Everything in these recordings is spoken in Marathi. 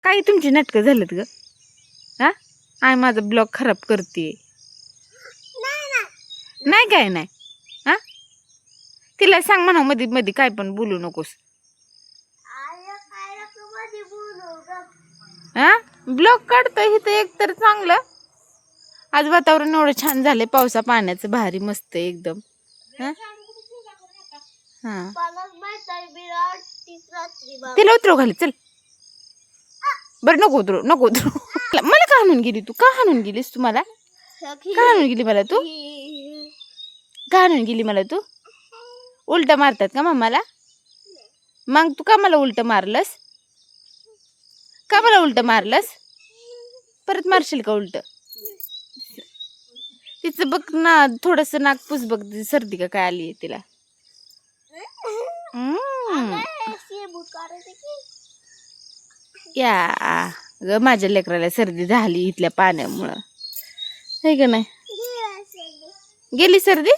काय तुमची नाटकं झालेत ग? हा आय माझा ब्लॉग खराब करते. नाही काय नाही. हा तिला सांग म्हणा मध्ये मध्ये काय पण बोलू नकोस. हा ब्लॉग काढतोय इथं एक तर चांगलं. आज वातावरण एवढं छान झालंय पावसा पाण्याचं भारी मस्त एकदम. हा तिला उतरव खाली चल. बरं नको उतरू. मला का हाणून गेली तू? का हाणून गेलीस तू मला? का हाणून गेली मला तू? का हाणून गेली मला तू? उलट मारतात का मम्माला? मग तू का मला उलट मारलंस? का मला उलट मारलंस? परत मारशील का उलट? तिचं बघ ना थोडस नागपूस बघ सर्दी का काय आली तिला. या ग माझ्या लेकराला सर्दी झाली इथल्या पाण्यामुळं. आहे का नाही? गेली सर्दी?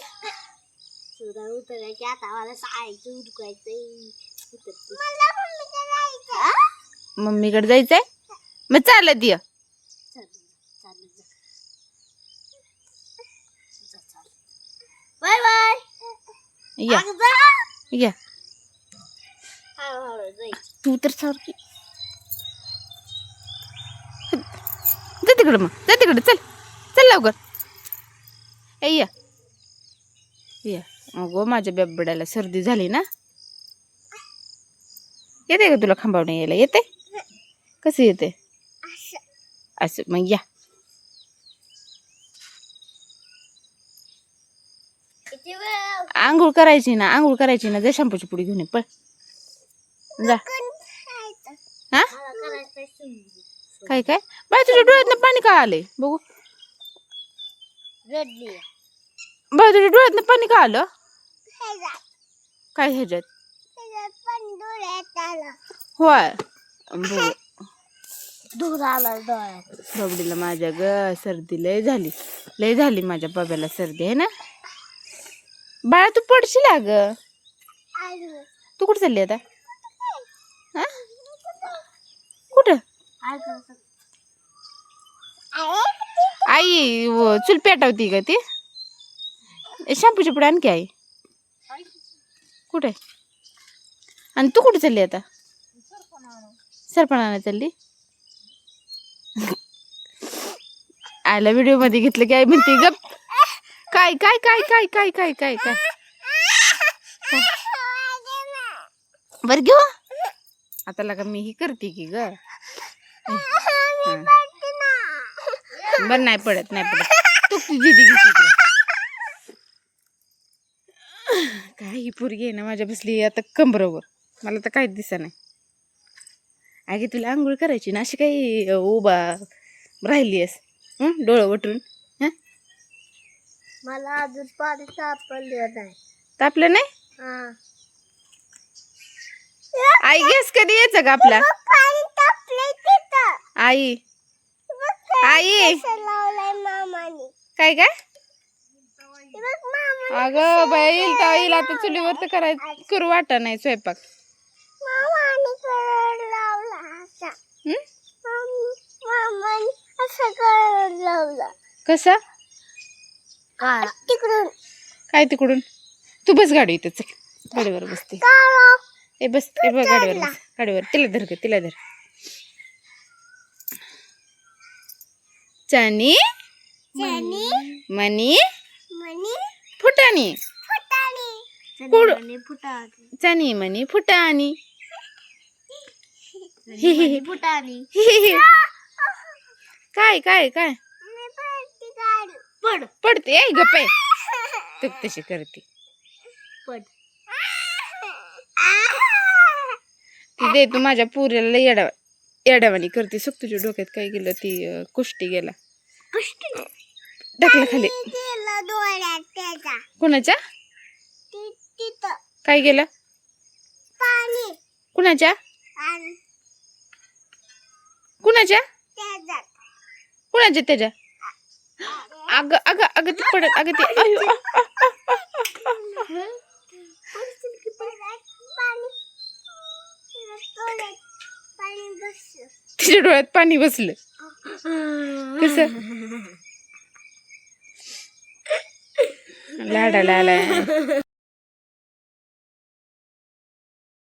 मम्मीकडे जायचंय मग चालत ये. बाय बाय या तू तर सारखी जा तिकडं मग जा तिकडं चल लवकर. या अगो माझ्या बेबड्याला सर्दी झाली ना. येते का तुला खांबावणे यायला? येते कसं येते? असं मग या. आंघोळ करायची ना जा शॅम्पूची पुडी घेऊन ये पळ जा. हा काय बाय तुझ्या डोळ्यातनं पाणी का आलंय बघू? बाय तुझ्या डोळ्यातनं पाणी का आलं? काय ह्याच्यात? होय बघू. बबडीला माझ्या ग सर्दी लय झाली माझ्या बाब्याला सर्दी आहे ना. बाळा तू पडशील अगं. तू कुठं चालली आता? हा कुठं? आई चूल पेटवती का ती? शॅम्पूची पुढे आणखी आई कुठे? आणि तू कुठे चालली आता? सरपण आणायला चालली? आयला व्हिडिओ मध्ये घेतलं की आई म्हणते गप. काय काय काय काय काय काय काय काय बरं घेऊ आता लगा मी ही करते की ग. बर नाही पडत तू दीदी घेते काय ही पोरगी आहे ना माझ्या बसली आता कंबरोबर. मला तर काहीच दिसा नाही. अगे तुला आंघोळ करायची ना अशी काही उभा राहिली आहेस डोळं वटून? मला अजून पाणी तापलं नाही. तापलं नाही? आई गॅस कधी यायचं का आपला? आई आई काय काय अगं बाई येईल आता चुलीवर तर करायचं करू वाटा नाही स्वयंपाक. कसा तिकडून काय तिकडून? तू बस गाडी इथं चल गाडीवर बसते. ए बस ए बघ गाडीवर बस गाडीवर. तिला धर चनी मनी फुटाणी चनी मनी फुटाणी काय काय काय पडते आई गप्पे तू तशी करते. ती दे तू माझ्या पुऱ्याला येडावानी करते. सुख तुझ्या डोक्यात काय गेलं? ती कुष्टी गेला टाकलं खाली. कुणाच्या काय गेलं? कुणाच्या त्याच्या अग अग अग ती पडत अग ती तिच्या डोळ्यात पाणी बसलं कसं लाडाला आलाय